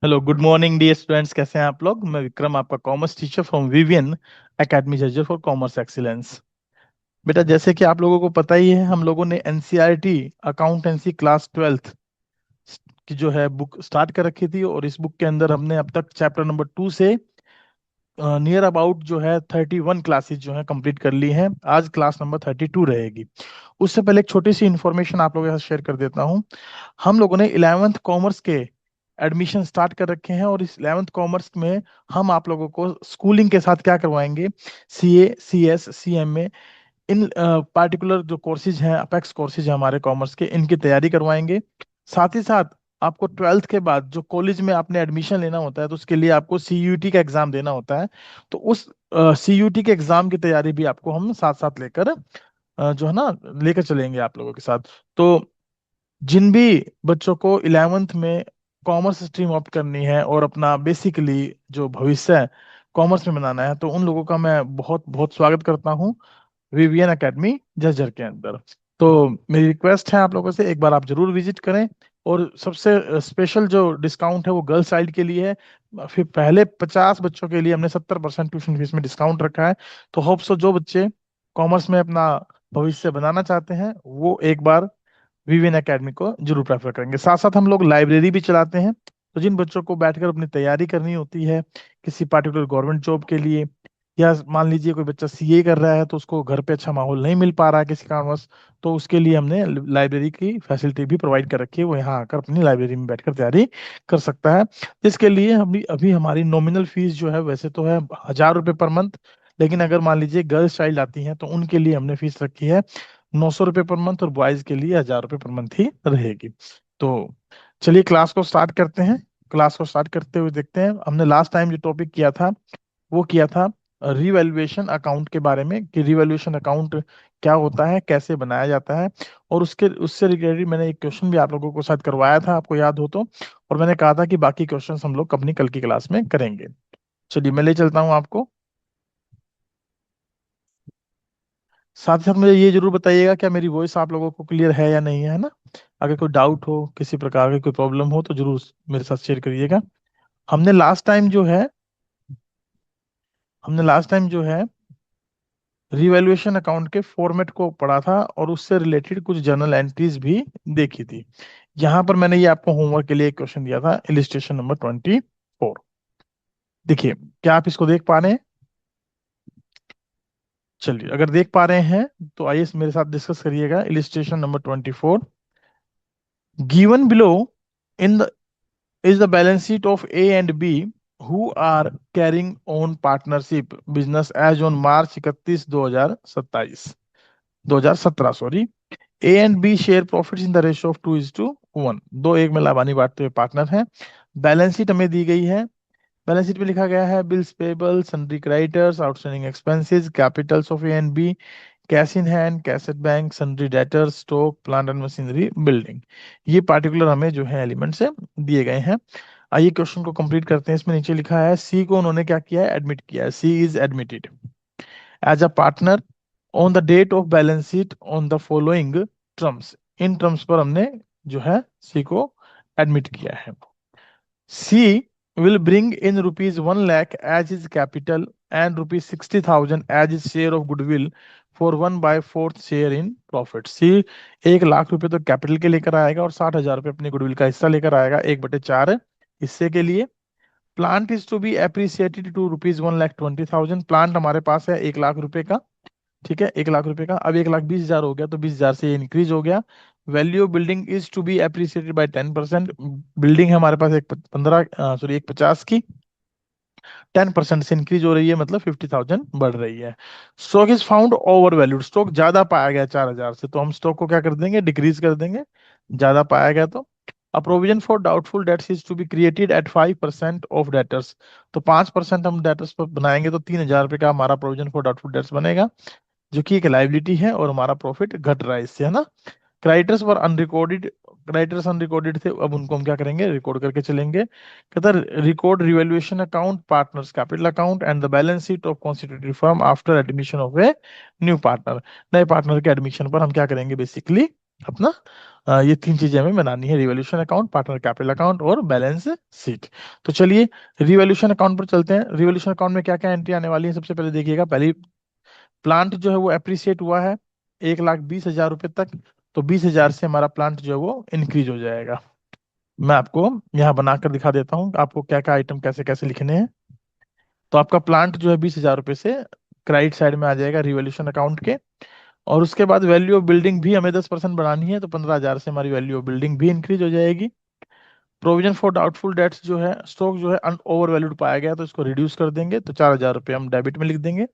Hello, good morning dear students. कैसे हैं आप लोग? मैं विक्रम, आपका commerce teacher from Vivian academy जर्जर फॉर कॉमर्स एक्सीलेंस। बेटा, जैसे कि आप लोगों को पता ही है, हम लोगों ने एनसीईआरटी अकाउंटेंसी क्लास 12th की जो है बुक स्टार्ट कर रखी थी, और इस बुक के अंदर हमने अब तक चैप्टर नंबर 2 से नियर अबाउट जो है 31 क्लासेस जो है कंप्लीट कर ली हैं। आज क्लास नंबर 32 रहेगी। उससे पहले एक छोटी सी इंफॉर्मेशन आप लोगों के साथ शेयर कर देता हूँ। हम लोगों ने 11th कॉमर्स के एडमिशन स्टार्ट कर रखे हैं, और इस 11th कॉमर्स में हम आप लोगों को स्कूलिंग के साथ क्या करवाएंगे, सीए, सीएस, सीएमए, इन पार्टिकुलर जो कोर्सेज हैं, अपेक्स कोर्सेज हैं हमारे कॉमर्स के, इनकी तैयारी करवाएंगे। साथ ही साथ आपको 12th के बाद जो कॉलेज में आपने एडमिशन लेना होता है, तो उसके लिए आपको सीयूटी का एग्जाम देना होता है। तो उस सीयूटी के एग्जाम की तैयारी भी आपको हम साथ साथ लेकर जो है ना, लेकर चलेंगे आप लोगों के साथ। तो जिन भी बच्चों को 11th में कॉमर्स स्ट्रीम ऑप्ट करनी है और अपना बेसिकली जो भविष्य है कॉमर्स में बनाना है, तो उन लोगों का मैं बहुत बहुत स्वागत करता हूँ विवियन एकेडमी जर्जर के अंदर। तो मेरी रिक्वेस्ट है आप लोगों से, एक बार आप जरूर विजिट करें। और सबसे स्पेशल जो डिस्काउंट है वो गर्ल्स साइड के लिए है। फिर पहले 50 बच्चों के लिए हमने 70% ट्यूशन फीस में डिस्काउंट रखा है। तो होप सो जो बच्चे कॉमर्स में अपना भविष्य बनाना चाहते हैं वो एक बार विवियन एकेडमी को जरूर प्रेफर करेंगे। साथ साथ हम लोग लाइब्रेरी भी चलाते हैं। तो जिन बच्चों को बैठकर अपनी तैयारी करनी होती है किसी पार्टिकुलर गवर्नमेंट जॉब के लिए, या मान लीजिए कोई बच्चा सीए कर रहा है तो उसको घर पे अच्छा माहौल नहीं मिल पा रहा है किसी कारणवश, तो उसके लिए हमने लाइब्रेरी की फैसिलिटी भी प्रोवाइड कर रखी है। वो यहाँ आकर अपनी लाइब्रेरी में बैठकर तैयारी कर सकता है। इसके लिए हम अभी हमारी नॉमिनल फीस जो है वैसे तो है 1000 रुपये पर मंथ, लेकिन अगर मान लीजिए गर्ल्स चाइल्ड आती हैं तो उनके लिए हमने फीस रखी है 900 रुपये पर मंथ, और बॉयज के लिए 1000 रुपये पर मंथ ही रहेगी। तो चलिए क्लास को स्टार्ट करते हैं। क्लास को स्टार्ट करते हुए देखते हैं, हमने लास्ट टाइम जो टॉपिक किया था वो किया था रिवैल्यूएशन अकाउंट के बारे में, कि रिवैल्यूएशन अकाउंट क्या होता है, कैसे बनाया जाता है। और उसके उससे रिलेटेड मैंने एक क्वेश्चन भी आप लोगों को साथ करवाया था, आपको याद हो तो। और मैंने कहा था कि बाकी क्वेश्चंस हम लोग अपनी कल की क्लास में करेंगे। चलिए मैं ले चलता हूँ आपको। साथ ही साथ मुझे ये जरूर बताइएगा क्या मेरी वॉइस आप लोगों को क्लियर है या नहीं है ना। अगर कोई डाउट हो, किसी प्रकार की कोई प्रॉब्लम हो, तो जरूर मेरे साथ शेयर करिएगा। हमने लास्ट टाइम जो है हमने लास्ट टाइम जो है रिवैल्यूएशन अकाउंट के फॉर्मेट को पढ़ा था, और उससे रिलेटेड कुछ जर्नल एंट्रीज भी देखी थी। यहाँ पर मैंने ये आपको होमवर्क के लिए एक क्वेश्चन दिया था, इलिस्ट्रेशन नंबर 24। देखिए, क्या आप इसको देख पा रहे हैं? चलिए, अगर देख पा रहे हैं तो आइए मेरे साथ डिस्कस करिएगा। Illustration number 24, given below in the is the balance sheet of A and B who are carrying on partnership business as on March 31 2027 2017 sorry. A and B share profits in the ratio of 2:1, दो एक में लाभानी बांटते हुए partner हैं। Balance sheet हमें दी गई है। Balance sheet में लिखा गया है bills payable, sundry creditors, outstanding expenses, capitals of A and B, cash in hand, cash at bank, sundry debtors, stock, plant and machinery, building. ये पार्टिकुलर हमें जो है एलिमेंट्स है दिए गए हैं। आइए क्वेश्चन को कंप्लीट करते हैं। इसमें नीचे लिखा है सी को उन्होंने क्या किया है, एडमिट किया है। सी is admitted as a partner on the date of balance sheet on the following terms. In terms पर हमने जो है सी को एडमिट किया है। सी will bring in rupees 1 lakh as his capital and rupees 60,000 as his share of goodwill for 1/4 share in profit। सी 1 लाख रुपए तो capital के लेकर आएगा, और 60,000 रुपए अपने गुडविल का हिस्सा लेकर आएगा 1/4 हिस्से के लिए। Plant is to be appreciated to rupees 1,20,000। Plant हमारे पास है 1 लाख रुपए का। ठीक है, 1 लाख रुपए का। अब 1,20,000 हो गया, तो 20,000 से इंक्रीज हो गया। Value of building is to be appreciated by 10%। Building है हमारे पास एक 15 सॉरी 1,50 की, 10% से इंक्रीज हो रही है, मतलब 50,000 बढ़ रही है। Stock is found over valued, stock ज्यादा पाया गया 4,000 से, तो हम स्टॉक को क्या कर देंगे, डिक्रीज कर देंगे, ज्यादा पाया गया तो। A provision for doubtful debts is to be created at 5% of debtors. तो 5% हम डेटर्स पर बनाएंगे, तो 3,000 रुपए का हमारा प्रोविजन फॉर डाउटफुल डेट्स बनेगा, जो कि एक लाइबिलिटी है, और हमारा प्रॉफिट घट रहा है इससे, है ना। क्राइटर्स वर अनरिकॉर्डेड, क्राइटर्स अनरिकॉर्डेड थे, अब उनको हम क्या करेंगे, रिकॉर्ड करके चलेंगे। कहता है record revaluation account, partners capital account and the balance sheet of constitutive firm after admission of a new partner. नए पार्टनर के एडमिशन पर हम क्या करेंगे, बेसिकली अपना ये तीन चीजें हमें बनानी है, revolution account, partner capital account और बैलेंस शीट। तो चलिए रिवॉल्यूशन अकाउंट पर चलते हैं। रिवॉल्यूशन अकाउंट में क्या क्या एंट्री आने वाली है, सबसे पहले देखिएगा, पहली प्लांट जो है वो अप्रिसिएट हुआ है 1,20,000 रुपए तक, तो 20,000 से हमारा प्लांट जो है वो इंक्रीज हो जाएगा। मैं आपको यहाँ बनाकर दिखा देता हूँ आपको क्या क्या आइटम कैसे कैसे लिखने हैं। तो आपका प्लांट जो है 20,000 रुपए से क्रेडिट साइड में आ जाएगा रिवॉल्यूशन अकाउंट के। और उसके बाद वैल्यू ऑफ बिल्डिंग भी हमें 10% बढ़ानी है, तो 15,000 से हमारी वैल्यू ऑफ बिल्डिंग भी इंक्रीज हो जाएगी। प्रोविजन फॉर डाउटफुल डेट्स जो है, स्टॉक जो है ओवर वैल्यूड पाया गया तो इसको रिड्यूस कर देंगे, तो 4,000 रुपये हम डेबिट में लिख देंगे।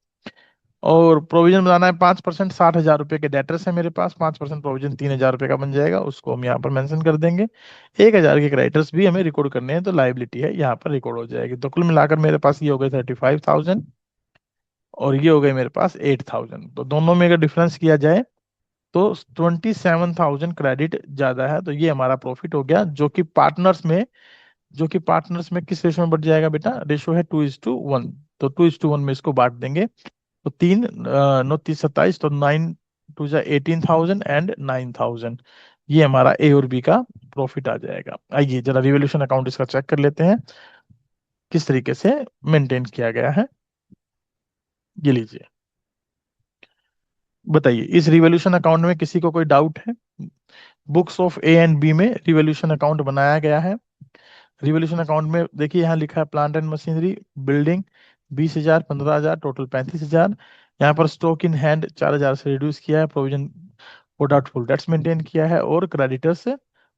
और प्रोविजन बनाना है 5%, 60,000 रुपये के डेटर्स है मेरे पास, 5% प्रोविजन 3,000 रुपये का बन जाएगा, उसको हम यहाँ पर मेंशन कर देंगे। 1,000 के क्रेडिटर्स भी हमें रिकॉर्ड करने हैं, तो लाइबिलिटी है यहाँ पर रिकॉर्ड हो जाएगी। तो कुल मिलाकर मेरे पास ये हो गए 35,000 और ये हो गए मेरे पास 8,000। तो दोनों में अगर डिफरेंस किया जाए तो 27,000 क्रेडिट ज्यादा है, तो ये हमारा प्रॉफिट हो गया, जो कि पार्टनर्स में किस रेशो में बढ़ जाएगा बेटा, रेशो है 2:1। तो 2:1 में इसको बांट देंगे, तो 3 9 30 27, तो 9 2 18,000 एंड 9,000, ये हमारा ए और बी का प्रॉफिट आ जाएगा। आइए जरा रिवोल्यूशन अकाउंट इसका चेक कर लेते हैं किस तरीके से मेंटेन किया गया है। ये लीजिए, बताइए इस रिवोल्यूशन अकाउंट में किसी को कोई डाउट है? Books of A and B में रिवोल्यूशन अकाउंट बनाया गया है। रिवोल्यूशन अकाउंट में देखिए यहाँ लिखा है plant and machinery building 20,000, 15,000, total 35,000। यहाँ पर स्टॉक इन हैंड 4,000 से रिड्यूस किया है, provision for doubtful dates maintain किया है और क्रेडिटर्स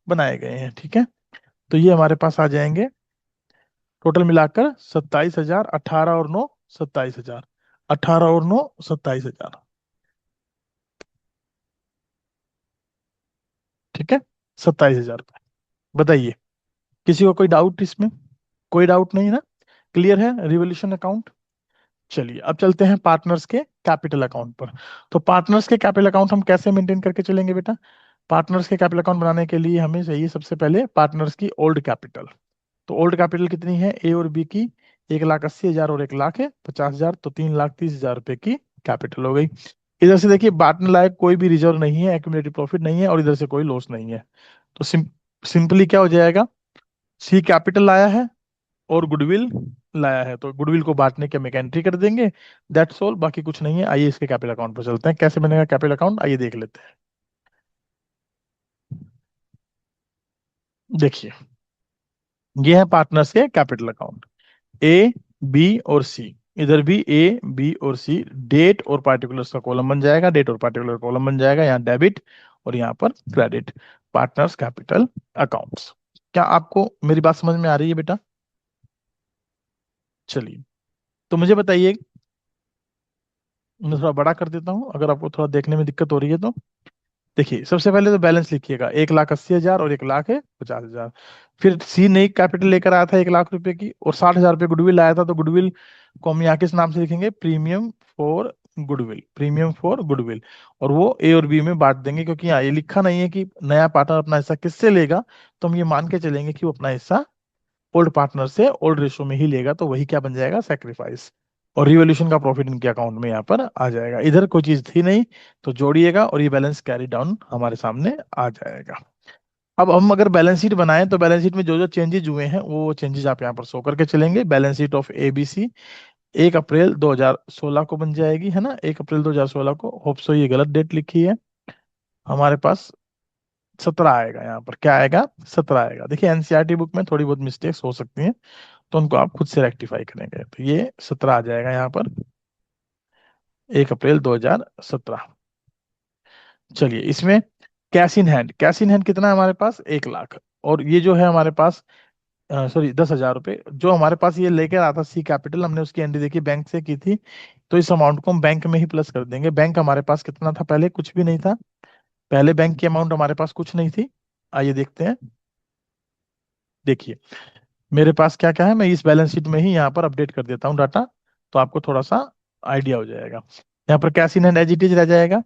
बनाए गए हैं। ठीक है, तो ये हमारे पास आ जाएंगे टोटल मिलाकर 27,000, 18 और 9 27,000, 18 और 9 27,000। ठीक है, 27,000 रुपये। बताइए किसी को कोई डाउट इसमें? कोई डाउट नहीं ना? क्लियर है रिवोल्यूशन अकाउंट? चलिए अब चलते हैं पार्टनर्स के कैपिटल अकाउंट पर। तो पार्टनर्स के कैपिटल अकाउंट हम कैसे मेंटेन करके चलेंगे बेटा? पार्टनर्स के कैपिटल अकाउंट बनाने के लिए हमें चाहिए सबसे पहले पार्टनर्स की ओल्ड कैपिटल। तो ओल्ड कैपिटल कितनी है ए और बी की? 1,80,000 और 1,50,000, तो 3,30,000 रुपए की कैपिटल हो गई। इधर से देखिए बांटने लायक कोई भी रिजर्व नहीं है, एक्यूमुलेटेड प्रॉफिट नहीं है और इधर से कोई लॉस नहीं है। तो सिंपली क्या हो जाएगा, सी कैपिटल लाया है और गुडविल लाया है, तो गुडविल को बांटने के हम एक एंट्री कर देंगे, दैट्स ऑल, बाकी कुछ नहीं है। आइए इसके कैपिटल अकाउंट पर चलते हैं, कैसे बनेगा कैपिटल अकाउंट आइए देख लेते हैं। देखिए ये है पार्टनर्स के कैपिटल अकाउंट, ए बी और सी। इधर भी ए बी और सी, डेट और पार्टिकुलर्स का कॉलम बन जाएगा, डेट और पार्टिकुलर कॉलम बन जाएगा, यहाँ डेबिट और यहाँ पर क्रेडिट, पार्टनर्स कैपिटल अकाउंट्स। क्या आपको मेरी बात समझ में आ रही है बेटा? चलिए तो मुझे बताइए, मैं थोड़ा बड़ा कर देता हूँ अगर आपको थोड़ा देखने में दिक्कत हो रही है तो। देखिए सबसे पहले तो बैलेंस लिखिएगा, 1,80,000 और 1,50,000। फिर सी नई कैपिटल लेकर आया था 1,00,000 रुपए की और 60,000 रुपये गुडविल आया था, तो गुडविल को हम यहाँ किस नाम से लिखेंगे, premium for goodwill, premium for goodwill. और वो ए और बी में बांट देंगे, क्योंकि यहाँ ये लिखा नहीं है कि नया पार्टनर अपना हिस्सा किससे लेगा, तो हम ये मान के चलेंगे कि वो अपना हिस्सा ओल्ड पार्टनर से ओल्ड रेशो में ही लेगा, तो वही क्या बन जाएगा, सेक्रीफाइस। और रिवॉल्यूशन का प्रॉफिट इनके अकाउंट में यहाँ पर आ जाएगा, इधर कोई चीज थी नहीं, तो जोड़िएगा और ये बैलेंस कैरी डाउन हमारे सामने आ जाएगा। अब हम अगर बैलेंस शीट बनाएं तो बैलेंस शीट में जो जो चेंजेस हुए हैं वो चेंजेस आप यहाँ पर शो करके चलेंगे। बैलेंस शीट ऑफ एबीसी 1 अप्रैल 2016 को बन जाएगी, है ना, 1 अप्रैल 2016 को। होप सो ये गलत डेट लिखी है, हमारे पास 17 आएगा, यहाँ पर क्या आएगा, 17 आएगा। देखिए एनसीईआरटी बुक में थोड़ी बहुत मिस्टेक्स हो सकती हैं, तो उनको आप खुद से रेक्टिफाई करेंगे, तो ये 17 आ जाएगा यहाँ पर, 1 अप्रैल 2017। चलिए इसमें कैश इन हैंड कितना है हमारे पास, 1,00,000। और ये जो है हमारे पास सॉरी 10,000 रुपये जो हमारे पास ये लेकर आता सी कैपिटल, हमने उसकी एंट्री देखी बैंक से की थी, तो इस अमाउंट को हम बैंक में ही प्लस कर देंगे। बैंक हमारे पास कितना था, पहले कुछ भी नहीं था, पहले बैंक की अमाउंट हमारे पास कुछ नहीं थी। आइए देखते हैं, देखिए मेरे पास क्या क्या है, मैं इस बैलेंस शीट में ही यहाँ पर अपडेट कर देता हूँ डाटा, तो आपको थोड़ा सा आइडिया हो जाएगा। यहाँ पर cash in hand as it is रह जाएगा।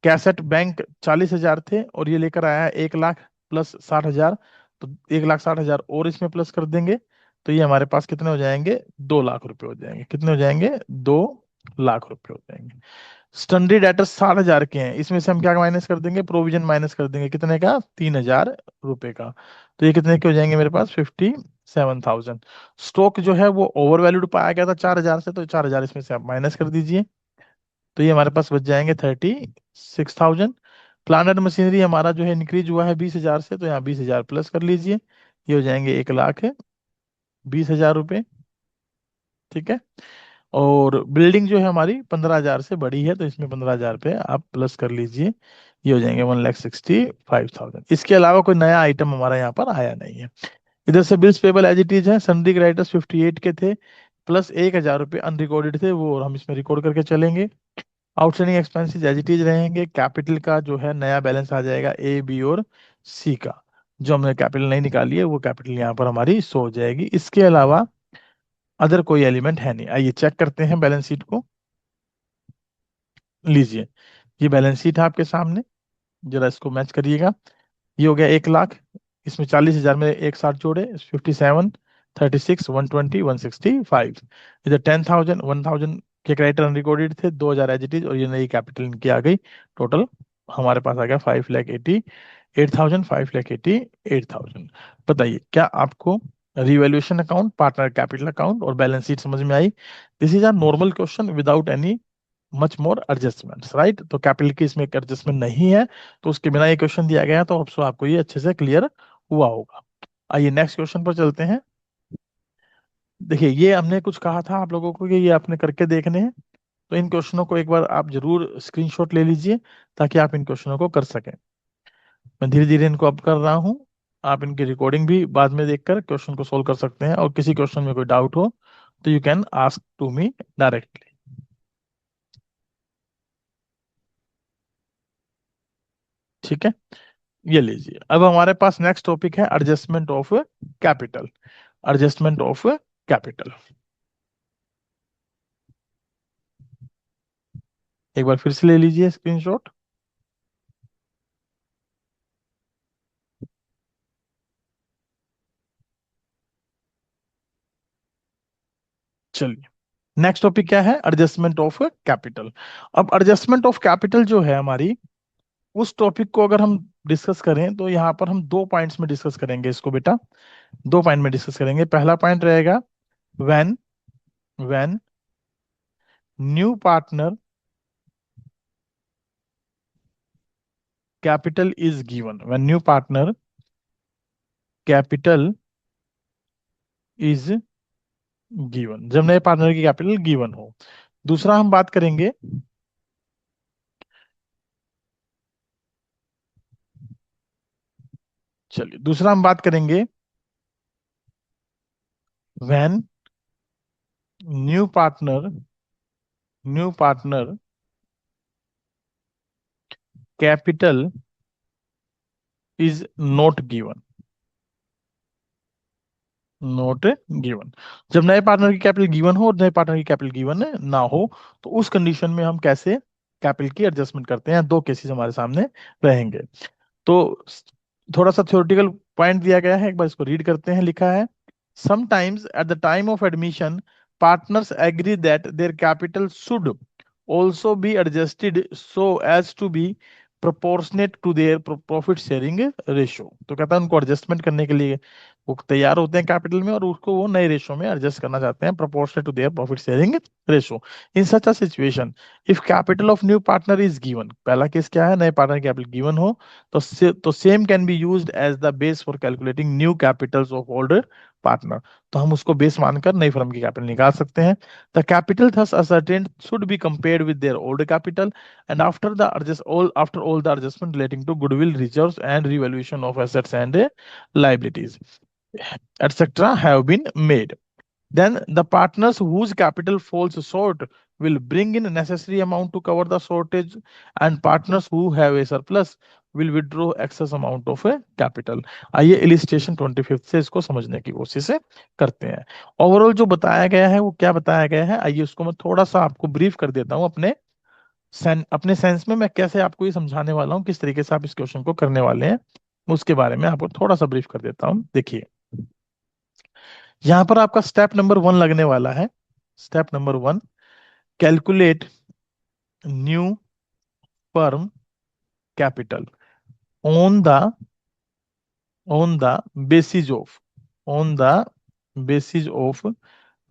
कैश एट बैंक 40,000 थे और ये लेकर आया है 1,00,000 प्लस 60,000, तो 1,60,000 और इसमें प्लस कर देंगे, तो ये हमारे पास कितने हो जाएंगे, 2,00,000 रुपए हो जाएंगे। कितने हो जाएंगे, 2,00,000 रुपए हो जाएंगे। स्टैंडर्ड डेटर्स 60,000 के हैं, इसमें से हम क्या माइनस कर देंगे, प्रोविजन माइनस कर देंगे, कितने का, 3,000 रुपए का। तो ये कितने के हो जाएंगे मेरे पास, 57,000। स्टॉक जो है वो ओवर वैल्यूड पाया गया था 4,000 से, तो 4,000 इसमें से आप माइनस कर दीजिए, तो ये हमारे पास बच जाएंगे 36,000। प्लांट एंड मशीनरी हमारा जो है इंक्रीज हुआ है 20,000 से, तो यहाँ 20,000 प्लस कर लीजिए, ये हो जाएंगे 1,20,000 रुपये। ठीक है। और बिल्डिंग जो है हमारी 15,000 से बड़ी है, तो इसमें 15,000 रुपये आप प्लस कर लीजिए, ये हो जाएंगे 1,65,000। इसके अलावा कोई नया आइटम हमारा यहाँ पर आया नहीं है। इधर से bills payable as it is है, सन्ड्री क्रेडिटर्स 58 के थे, प्लस 1,000 रुपये अनरिकॉर्डेड थे, वो हम इसमें रिकॉर्ड करके चलेंगे। Outstanding expenses as it is रहेंगे। कैपिटल का जो है नया बैलेंस आ जाएगा ए बी और सी का, जो हमने कैपिटल नहीं निकाली है वो कैपिटल यहाँ पर हमारी शो हो जाएगी। इसके अलावा अदर कोई एलिमेंट है नहीं। आइए चेक करते हैं बैलेंस शीट को। लीजिए, ये बैलेंस शीट है आपके सामने, जरा इसको मैच करिएगा। ये हो गया 1,00,000, इसमें 40,000 में एक साथ जोड़े, 57, 36, 120, 165। इधर 10,000, 1,000 के क्रेडिटर अनरिकॉर्डेड थे, 2,000 एज इट इज, और ये नई कैपिटल इनकी आ गई। टोटल हमारे पास आ गया 5,88,000, 5,88,000। बताइए क्या आपको revaluation account, partner capital account और बैलेंस शीट समझ में आई? This is our normal question without any much more adjustments, right. तो कैपिटल की इसमें एक एडजस्टमेंट नहीं है, तो उसके बिना ये क्वेश्चन दिया गया, तो होप्स आपको ये अच्छे से क्लियर हुआ होगा। आइए नेक्स्ट क्वेश्चन पर चलते हैं। देखिए, ये हमने कुछ कहा था आप लोगों को कि ये आपने करके देखने हैं, तो इन क्वेश्चनों को एक बार आप जरूर स्क्रीनशॉट ले लीजिए, ताकि आप इन क्वेश्चनों को कर सकें। मैं धीरे धीरे इनको अब कर रहा हूँ, आप इनकी रिकॉर्डिंग भी बाद में देखकर क्वेश्चन को सोल्व कर सकते हैं, और किसी क्वेश्चन में कोई डाउट हो तो you can ask to me directly. ठीक है, ये लीजिए। अब हमारे पास नेक्स्ट टॉपिक है adjustment of capital. Adjustment of capital, एक बार फिर से ले लीजिए स्क्रीनशॉट। चलिए, नेक्स्ट टॉपिक क्या है, एडजस्टमेंट ऑफ कैपिटल। अब एडजस्टमेंट ऑफ कैपिटल जो है हमारी, उस टॉपिक को अगर हम डिस्कस करें तो यहाँ पर हम दो पॉइंट्स में डिस्कस करेंगे इसको बेटा, दो पॉइंट में डिस्कस करेंगे। पहला पॉइंट रहेगा when when new partner capital is given, when new partner capital is given, जब नए पार्टनर की कैपिटल गिवन हो। दूसरा हम बात करेंगे, चलिए दूसरा हम बात करेंगे when new partner capital is not given, not given. जब नए पार्टनर की कैपिटल गिवन हो और नए पार्टनर की कैपिटल गिवन ना हो, तो उस कंडीशन में हम कैसे कैपिटल की एडजस्टमेंट करते हैं, दो केसेस हमारे सामने रहेंगे। तो थोड़ा सा थ्योरेटिकल पॉइंट दिया गया है, एक बार इसको रीड करते हैं। लिखा है, sometimes at the time of admission partners agree that their capital should also be adjusted so as to be proportionate to their profit sharing ratio। तो कहता है उनको एडजस्टमेंट करने के लिए वो तैयार होते हैं कैपिटल में, और उसको वो नए रेशो में एडजस्ट करना चाहते हैं, proportional to their profit sharing ratio. In such a situation, if capital of new partner is given, पहला केस क्या है, नए पार्टनर कैपिटल गिवन हो, तो same can be used as the base for calculating new capitals of old partner. तो हम उसको बेस मानकर नई फर्म की कैपिटल निकाल सकते हैं। The capital thus ascertained should be compared with their old capital, and after all the adjustment relating to goodwill, reserves, and revaluation of assets and liabilities, etc., have been made. Then the partners whose capital falls short will bring in necessary amount to cover the shortage, and partners who have a surplus will withdraw excess amount of a capital। आइए illustration 25 से इसको समझने की कोशिश करते हैं। Overall जो बताया गया है वो क्या बताया गया है, आइए उसको मैं थोड़ा सा आपको ब्रीफ कर देता हूँ अपने सेंस में। मैं कैसे आपको ये समझाने वाला हूँ, किस तरीके से आप इस क्वेश्चन को करने वाले हैं, उसके बारे में आपको थोड़ा सा ब्रीफ कर देता हूँ। देखिए, यहाँ पर आपका स्टेप नंबर 1 लगने वाला है। Step number 1, calculate new firm capital on the on the basis of on the basis of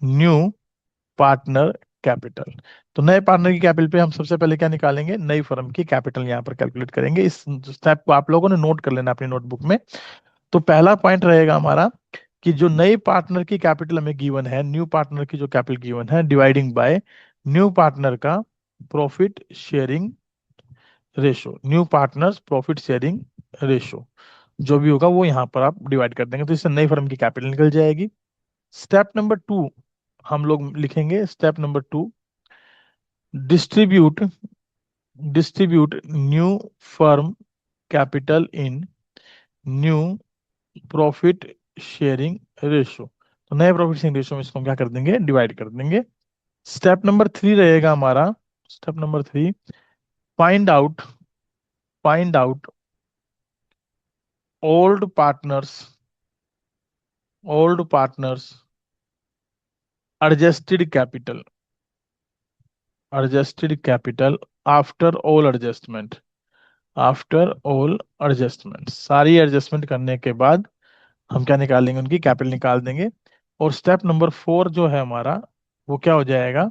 new partner capital. तो नए पार्टनर की कैपिटल पे हम सबसे पहले क्या निकालेंगे, नई फर्म की कैपिटल यहाँ पर कैलकुलेट करेंगे। इस स्टेप को आप लोगों ने नोट कर लेना अपनी नोटबुक में। तो पहला पॉइंट रहेगा हमारा कि जो नए पार्टनर की कैपिटल हमें गिवन है, न्यू पार्टनर की जो कैपिटल गिवन है, डिवाइडिंग बाय न्यू पार्टनर का profit sharing ratio, new partners profit sharing ratio जो भी होगा वो यहाँ पर आप डिवाइड कर देंगे, तो इससे नई फर्म की कैपिटल निकल जाएगी। स्टेप नंबर 2 हम लोग लिखेंगे, step number 2, distribute distribute new firm capital in new profit sharing ratio. तो नए प्रॉफिट शेयरिंग रेशो में इसको हम क्या कर देंगे, डिवाइड कर देंगे। स्टेप नंबर 3 रहेगा हमारा, step number 3, find out find out old partners old partners adjusted capital adjusted capital after all adjustment after all adjustment, सारी एडजस्टमेंट करने के बाद हम क्या निकालेंगे, उनकी कैपिटल निकाल देंगे। और स्टेप नंबर 4 जो है हमारा वो क्या हो जाएगा,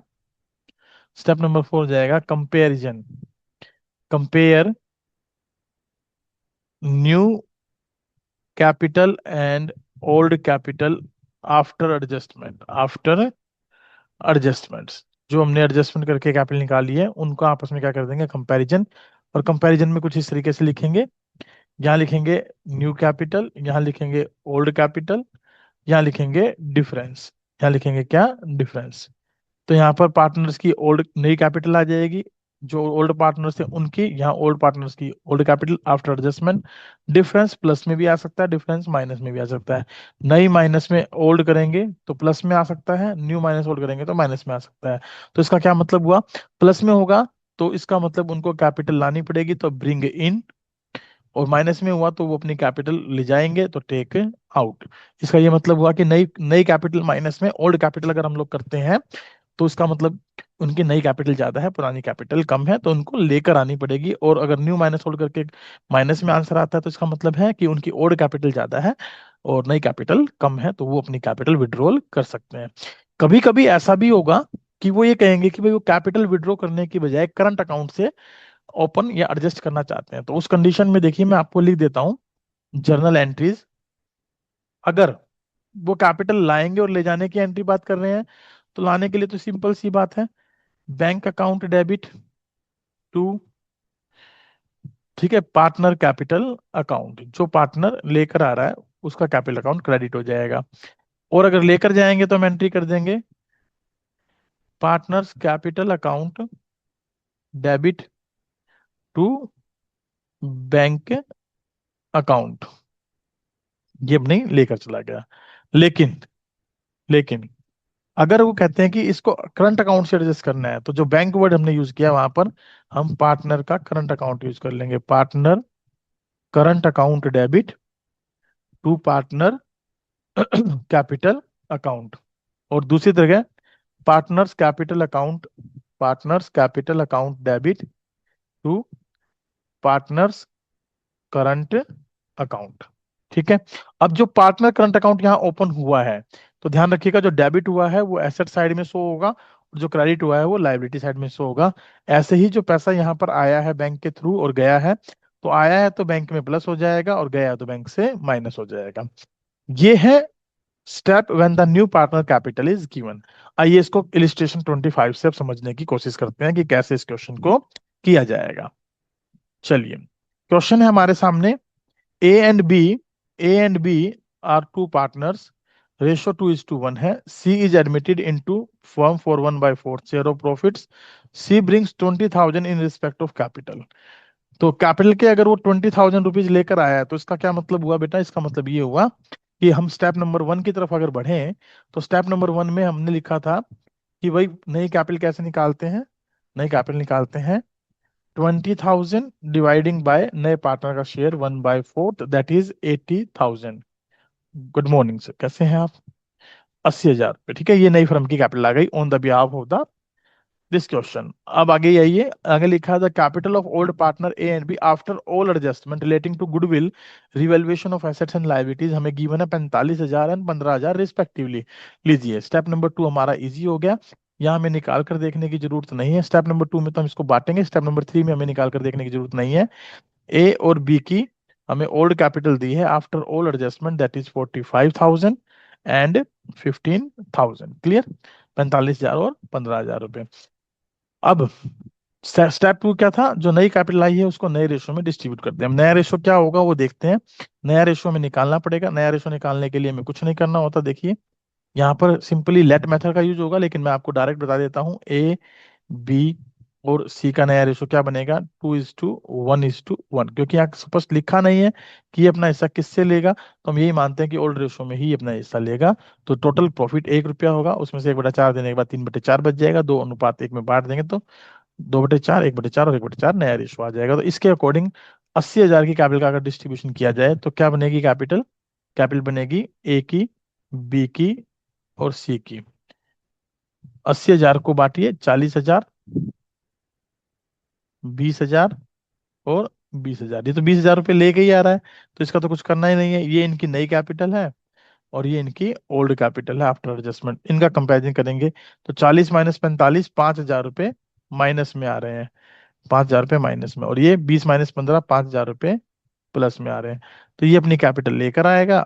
स्टेप नंबर 4 हो जाएगा comparison, compare new capital and old capital after adjustment after adjustments. जो हमने एडजस्टमेंट करके कैपिटल निकाली है उनको आपस में क्या कर देंगे, कंपैरिजन। और कंपैरिजन में कुछ इस तरीके से लिखेंगे, यहाँ लिखेंगे न्यू कैपिटल, यहाँ लिखेंगे ओल्ड कैपिटल, यहाँ लिखेंगे डिफरेंस, यहाँ लिखेंगे क्या, डिफरेंस। तो यहाँ पर पार्टनर्स की ओल्ड नई कैपिटल आ जाएगी, जो ओल्ड पार्टनर्स थे उनकी, यहाँ ओल्ड पार्टनर्स की old capital after adjustment. Difference plus में भी आ सकता है, डिफरेंस माइनस में भी आ सकता है। नई माइनस में ओल्ड करेंगे तो प्लस में आ सकता है, न्यू माइनस ओल्ड करेंगे तो माइनस में आ सकता है। तो इसका क्या मतलब हुआ, प्लस में होगा तो इसका मतलब उनको कैपिटल लानी पड़ेगी, तो ब्रिंग इन। और माइनस में हुआ तो वो अपनी कैपिटल ले जाएंगे, तो टेक आउट। इसका ये मतलब हुआ कि नई नई कैपिटल माइनस में ओल्ड कैपिटल अगर हम लोग करते हैं तो इसका मतलब उनकी नई कैपिटल ज्यादा है, पुरानी कैपिटल कम है, तो उनको लेकर आनी पड़ेगी। और अगर न्यू माइनस ओल्ड करके माइनस में आंसर आता है तो इसका मतलब है कि उनकी ओल्ड कैपिटल ज्यादा है और नई कैपिटल कम है, तो वो अपनी कैपिटल विड्रॉल कर सकते हैं। कभी कभी ऐसा भी होगा कि वो ये कहेंगे कि भाई वो कैपिटल विड्रॉ करने की बजाय करंट अकाउंट से ओपन या एडजस्ट करना चाहते हैं, तो उस कंडीशन में देखिए मैं आपको लिख देता हूँ जर्नल एंट्रीज। अगर वो कैपिटल लाएंगे और ले जाने की एंट्री बात कर रहे हैं, तो लाने के लिए तो सिंपल सी बात है, बैंक अकाउंट डेबिट टू, ठीक है, पार्टनर कैपिटल अकाउंट, जो पार्टनर लेकर आ रहा है उसका कैपिटल अकाउंट क्रेडिट हो जाएगा। और अगर लेकर जाएंगे तो हम एंट्री कर देंगे partners capital account debit to bank account, ये नहीं लेकर चला गया। लेकिन लेकिन अगर वो कहते हैं कि इसको करंट अकाउंट से एडजस्ट करना है, तो जो बैंक वर्ड हमने यूज किया वहां पर हम पार्टनर का करंट अकाउंट यूज कर लेंगे, partner current account debit to partner capital account. और दूसरी तरह partners capital account debit to partners current account. ठीक है। अब जो पार्टनर करंट अकाउंट यहाँ ओपन हुआ है, तो ध्यान रखिएगा जो डेबिट हुआ है वो एसेट साइड में शो होगा और जो क्रेडिट हुआ है वो लायबिलिटी साइड में शो होगा। ऐसे ही जो पैसा यहाँ पर आया है बैंक के थ्रू और गया है, तो आया है तो बैंक में प्लस हो जाएगा और गया है तो बैंक से माइनस हो जाएगा। ये है step when the new partner capital is given. आइए इसको इलिस्ट्रेशन 25 से अब समझने की कोशिश करते हैं कि कैसे इस क्वेश्चन को किया जाएगा। चलिए, क्वेश्चन है हमारे सामने, A and B A and B are two partners, ratio 2:1 है। सी is admitted into firm for 1/4 share of profits. C brings 20,000 in respect of capital. तो कैपिटल के अगर वो 20,000 रुपीज लेकर आया है तो इसका क्या मतलब हुआ बेटा, इसका मतलब ये हुआ कि हम स्टेप नंबर 1 की तरफ अगर बढ़े, तो स्टेप नंबर 1 में हमने लिखा था कि भाई नई कैपिटल कैसे निकालते हैं, नई कैपिटल निकालते हैं 20,000 डिवाइडिंग बाय नए पार्टनर का share 1/4, that is 80,000। Good morning sir, कैसे हैं आप? 80,000 रुपये, ठीक है, ये नई फर्म की कैपिटल आ गई on the behalf of the this question. अब आगे आइए, आगे लिखा है the capital of old partner A and B after all adjustment relating to goodwill revaluation of assets and liabilities हमें गिवन है 45,000 एंड 15,000 रिस्पेक्टिवली। लीजिए स्टेप नंबर 2 हमारा इजी हो गया, यहाँ हमें निकाल कर देखने की जरूरत नहीं है। स्टेप नंबर 2 में तो हम इसको बांटेंगे, स्टेप नंबर 3 में हमें निकाल कर देखने की जरूरत नहीं है। ए और बी की हमें ओल्ड कैपिटल दी है after all adjustment, that is 45,000 and 15,000। Clear, 45,000 और 15,000 रुपए। अब स्टेप 2 क्या था, जो नई कैपिटल आई है उसको नए रेशो में डिस्ट्रीब्यूट करते हैं। हम नया रेशो क्या होगा वो देखते हैं। नया रेशो में निकालना पड़ेगा। नया रेशो निकालने के लिए हमें कुछ नहीं करना होता। देखिए यहाँ पर सिंपली लेट मेथड का यूज होगा, लेकिन मैं आपको डायरेक्ट बता देता हूँ। ए बी और सी का नया रेशो क्या बनेगा, 2:1:1, क्योंकि यहाँ स्पष्ट लिखा नहीं है कि ये अपना हिस्सा किससे लेगा, तो हम यही मानते हैं कि ओल्ड रेशो में ही अपना हिस्सा लेगा। तो टोटल प्रॉफिट 1 रुपया होगा, उसमें से 1/4 देने के बाद 3/4 बच जाएगा, 2:1 में बांट देंगे तो 2/4, 1/4 और 1/4 नया रेशो आ जाएगा। तो इसके अकॉर्डिंग 80,000 की कैपिटल का अगर डिस्ट्रीब्यूशन किया जाए तो क्या बनेगी कैपिटल, कैपिटल बनेगी ए की, बी की और सी की। 80,000 को बांटिए, 40,000, 20,000 और 20,000। ये तो 20,000 रुपये लेके ही आ रहा है, तो इसका तो कुछ करना ही नहीं है। ये इनकी नई कैपिटल है और ये इनकी ओल्ड कैपिटल है आफ्टर एडजस्टमेंट। इनका कंपैरिजन करेंगे तो 40 माइनस 45, 5,000 रुपये माइनस में आ रहे हैं, 5,000 रुपये माइनस में, और ये 20 माइनस 15, 5,000 रुपये प्लस में आ रहे हैं। तो ये अपनी कैपिटल लेकर आएगा,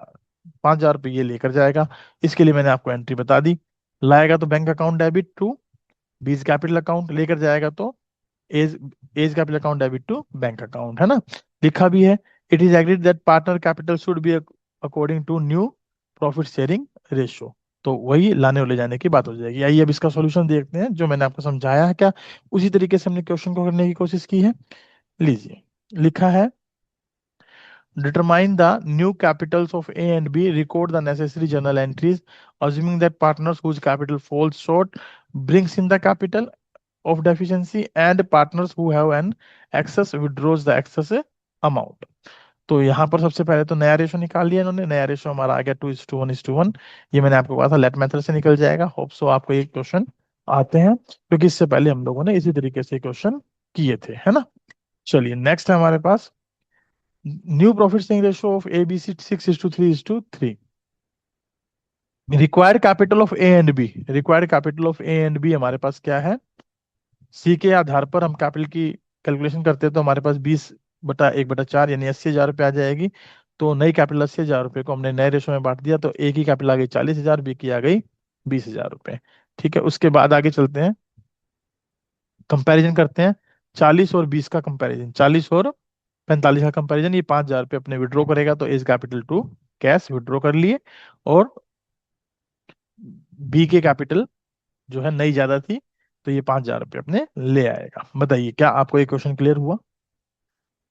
5,000 रुपये ये लेकर जाएगा। इसके लिए मैंने आपको एंट्री बता दी। लाएगा तो bank account debit to B's capital account, लेकर जाएगा तो A's A's capital account debit to bank account, है ना। लिखा भी है it is agreed that partner capital should be according to new profit sharing ratio. तो वही लाने और ले जाने की बात हो जाएगी। आइए अब इसका सॉल्यूशन देखते हैं, जो मैंने आपको समझाया है क्या उसी तरीके से हमने क्वेश्चन को करने की कोशिश की है। लीजिए लिखा है determine the new capitals of A and B, record the necessary journal entries, assuming that partners whose capital falls short brings in the capital of deficiency and partners who have an excess withdraws the excess amount। तो यहाँ पर सबसे पहले तो नया ratio निकाल लिया इन्होंने। नया रेशो हमारा आ गया 2:1:1। ये मैंने आपको कहा था लेट मेथड से निकल जाएगा। होप सो आपको ये क्वेश्चन आते हैं, क्योंकि इससे पहले हम लोगों ने इसी तरीके से क्वेश्चन किए थे, है ना। चलिए नेक्स्ट है हमारे पास new profit sharing ratio of ABC 6:3:3। Required capital of A and B, required capital of A and B हमारे पास क्या है, सी के आधार पर हम कैपिटल की कैलकुलेशन करते हैं तो हमारे पास 20/1/4 यानी 80,000 रुपये आ जाएगी। तो नई कैपिटल 80,000 रुपये को हमने नए रेशो में बांट दिया, तो ए की कैपिटल आ गई 40,000, बी की आ गई 20,000 रुपये। ठीक है, उसके बाद आगे चलते हैं, कंपैरिजन करते हैं 40 और 20 का कंपैरिजन, 40 और 45 का कंपैरिजन। ये 5,000 रुपये अपने विड्रॉ करेगा, तो A's capital to cash withdraw कर लिए, और बी के कैपिटल जो है नई ज्यादा थी तो ये 5,000 रुपये अपने ले आएगा। बताइए क्या आपको ये क्वेश्चन क्लियर हुआ,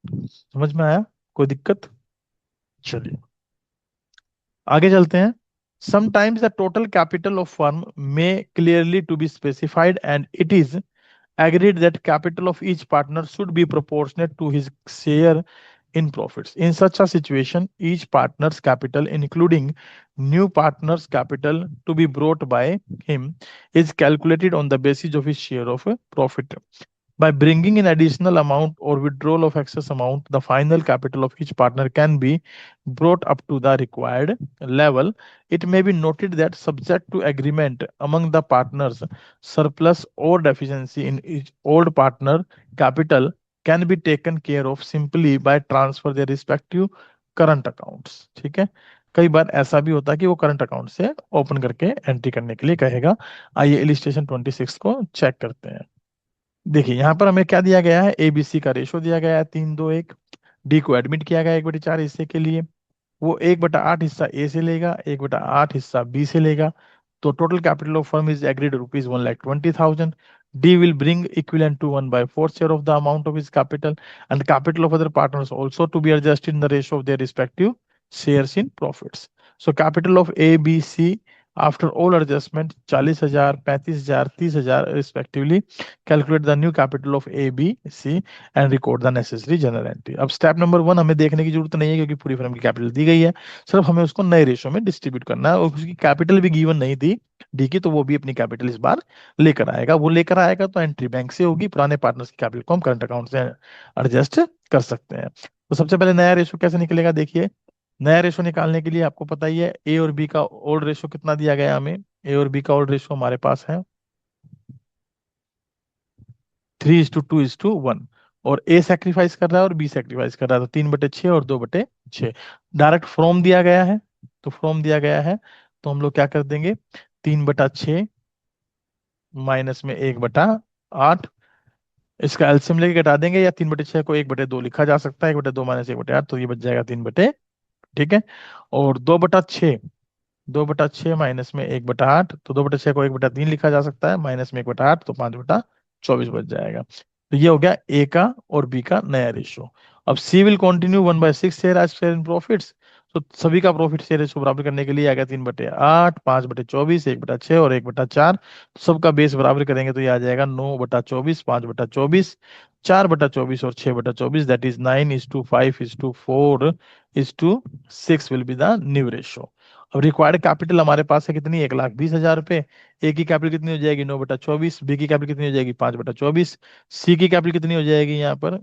समझ में आया, कोई दिक्कत। चलिए आगे चलते हैं। Sometimes the total capital of firm में clearly to be specified and it is agreed that capital of each partner should be proportionate to his share in profits. In such a situation, each partner's capital, including new partner's capital to be brought by him, is calculated on the basis of his share of profit. By bringing in additional amount or withdrawal of excess amount, the final capital of each partner can be brought up to the required level. It may be noted that subject to agreement among the partners, surplus or deficiency in each old partner capital can be taken care of simply by transfer their respective current accounts। ठीक है, कई बार ऐसा भी होता है कि वो current account से ओपन करके एंट्री करने के लिए कहेगा। आइए इलिस्ट्रेशन 26 को चेक करते हैं। देखिए यहाँ पर हमें क्या दिया गया है, एबीसी का रेशो दिया गया है 3:2:1। डी को एडमिट किया गया 1/4 हिस्से के लिए, वो 1/8 हिस्सा ए से लेगा, 1/8 हिस्सा बी से लेगा। तो total capital of firm is agreed rupees 1,20,000। D will bring equivalent to 1/4 share of the amount of his capital and capital of other partners also to be adjusted in the ratio of their respective shares in profits. So capital of A B C after all adjustment 40,000, 35,000, 30,000 respectively, calculate the new capital of A B C and record the necessary journal entry. अब step number 1 हमें देखने की जरूरत नहीं है क्योंकि पूरी firm की कैपिटल दी गई है, सिर्फ हमें उसको नए रेशो में डिस्ट्रीब्यूट करना है, और उसकी कैपिटल भी गिवन नहीं थी डी की, तो वो भी अपनी कैपिटल इस बार लेकर आएगा। वो लेकर आएगा तो एंट्री बैंक से होगी, पुराने पार्टनर्स की कैपिटल को हम करंट अकाउंट से एडजस्ट कर सकते हैं। तो सबसे पहले नया रेशो कैसे निकलेगा, देखिए। नया रेशो निकालने के लिए आपको पता ही है ए और बी का ओल्ड रेशो कितना दिया गया है हमें। ए और बी का ओल्ड रेशो हमारे पास है 3:2:1, और ए सेक्रीफाइस कर रहा है और बी सेक्रीफाइस कर रहा है, तो 3/6 और 2/6। डायरेक्ट फ्रॉम दिया गया है, तो फ्रॉम दिया गया है, तो हम लोग क्या कर देंगे, 3/6 माइनस में 1/8, इसका एलसीएम लेके घटा देंगे, या 3/6 को 1/2 लिखा जा सकता है, 1/2 माइनस 1/8, तो ये बच जाएगा 3/, ठीक है। और 2/6, 2/6 माइनस में 1/8, तो 2/6 को 1/3 लिखा जा सकता है, माइनस में 1/8, तो 5/24 बच जाएगा। तो ये हो गया ए का और बी का नया रेशियो। अब C will continue 1/6 share as share in profits, तो सभी का प्रॉफिट शेयर रेशियो बराबर करने के लिए आ गया 3/8, 5/24, 1/6 और 1/4, सबका बेस बराबर करेंगे तो ये आ जाएगा 9/24, 5/24, 4/24 और 6/24, that is 9:5:4:6 will be the new ratio. अब रिक्वायर्ड कैपिटल हमारे पास है कितनी, 1,20,000 रुपए। ए की कैपिटल कितनी हो जाएगी, 9/24, बी की कैपिटल कितनी हो जाएगी, 5/24, सी की कैपिटल कितनी हो जाएगी यहाँ पर,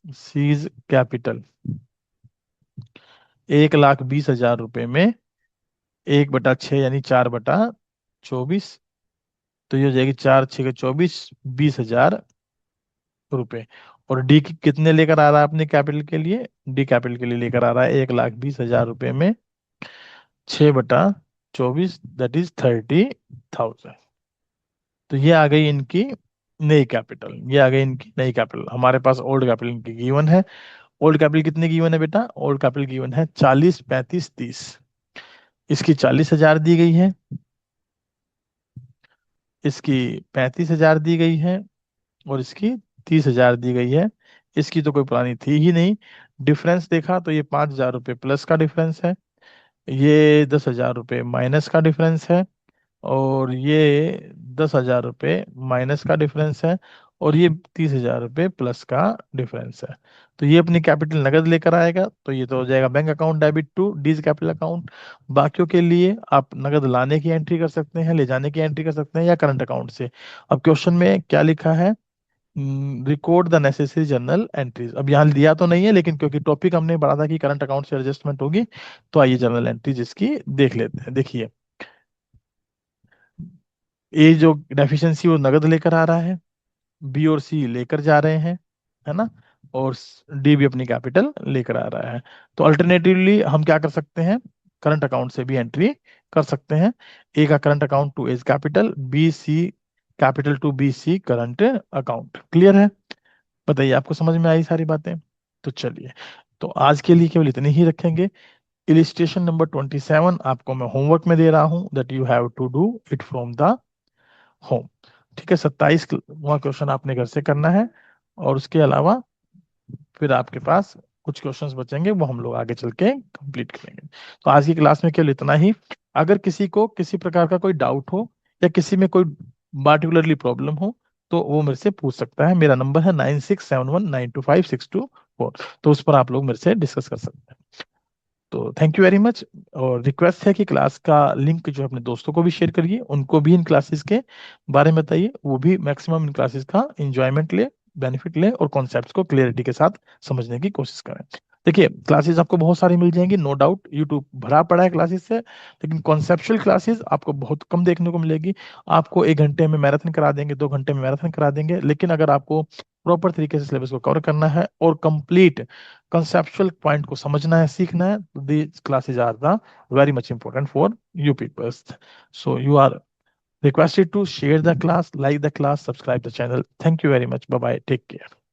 सीज कैपिटल 1,20,000 रुपए में 1/6 यानी 4/24, तो ये हो जाएगी 4×6=24, 20,000 रुपए। और डी की कितने लेकर आ रहा है अपने कैपिटल के लिए, डी कैपिटल के लिए लेकर आ रहा है 1,20,000 रुपए में 6/24, दैट इज 30,000। तो ये आ गई इनकी नई कैपिटल, ये आ गई इनकी नई कैपिटल। हमारे पास ओल्ड कैपिटल इनकी गिवन है। ओल्ड कैपिटल कितनी गिवन है बेटा, ओल्ड कैपिटल गिवन है 40, 35, 30। इसकी 40,000 दी गई है, इसकी 35,000 दी गई है, और इसकी 30,000 दी गई है। इसकी तो कोई पुरानी थी ही नहीं। डिफरेंस देखा तो ये 5,000 रुपये प्लस का डिफरेंस है, ये 10,000 रुपये माइनस का डिफरेंस है, और ये 10,000 रुपये माइनस का डिफरेंस है, और ये 30,000 रुपये प्लस का डिफरेंस है। तो ये अपनी कैपिटल नगद लेकर आएगा, तो ये तो हो जाएगा bank account debit to D's capital account. बाकियों के लिए आप नगद लाने की एंट्री कर सकते हैं, ले जाने की एंट्री कर सकते हैं, या करंट अकाउंट से। अब क्वेश्चन में क्या लिखा है, record the necessary journal entries. अब यहाँ दिया तो नहीं है, लेकिन क्योंकि टॉपिक हमने पढ़ा था कि करंट अकाउंट से एडजस्टमेंट होगी, तो आइए जर्नल एंट्रीज इसकी देख लेते हैं। देखिए, ए जो डेफिशिएंसी वो नगद लेकर आ रहा है, बी और सी लेकर जा रहे हैं, है ना, और डी भी अपनी कैपिटल लेकर आ रहा है। तो अल्टरनेटिवली हम क्या कर सकते हैं, करंट अकाउंट से भी एंट्री कर सकते हैं। ए का current account to A's capital, B C capital to B C current account. Clear है, बताइए आपको समझ में आई सारी बातें। तो चलिए, तो आज के लिए केवल इतने ही रखेंगे। इलिस्ट्रेशन नंबर 27 आपको मैं होमवर्क में दे रहा हूं, that you have to do it from the home. ठीक है, 27वां क्वेश्चन आपने घर से करना है, और उसके अलावा फिर आपके पास कुछ क्वेश्चंस बचेंगे, वो हम लोग आगे चल के कंप्लीट करेंगे। तो आज की क्लास में केवल इतना ही। अगर किसी को किसी प्रकार का कोई डाउट हो, या किसी में कोई पार्टिकुलरली प्रॉब्लम हो, तो वो मेरे से पूछ सकता है। मेरा नंबर है 9671925624, तो उस पर आप लोग मेरे से डिस्कस कर सकते हैं। तो थैंक यू वेरी मच, और रिक्वेस्ट है कि क्लास का लिंक जो अपने दोस्तों को भी शेयर करिए, उनको भी इन क्लासेस के बारे में बताइए, वो भी मैक्सिमम इन क्लासेस का एंजॉयमेंट ले, बेनिफिट ले, और कॉन्सेप्ट्स को क्लियरिटी के साथ समझने की कोशिश करें। देखिए, क्लासेस आपको बहुत सारी मिल जाएंगी, नो डाउट, यूट्यूब भरा पड़ा है क्लासेस से, लेकिन कॉन्सेप्चुअल क्लासेस आपको बहुत कम देखने को मिलेगी। आपको 1 घंटे में मैराथन करा देंगे, 2 घंटे में मैराथन करा देंगे, लेकिन अगर आपको प्रॉपर तरीके से सिलेबस को कवर करना है और कंप्लीट कंसेप्चुअल पॉइंट को समझना है, सीखना है, तो these classes are the very much important for you people. So you are requested to share the class, like the class, subscribe the channel. Thank you very much. Bye bye. Take care.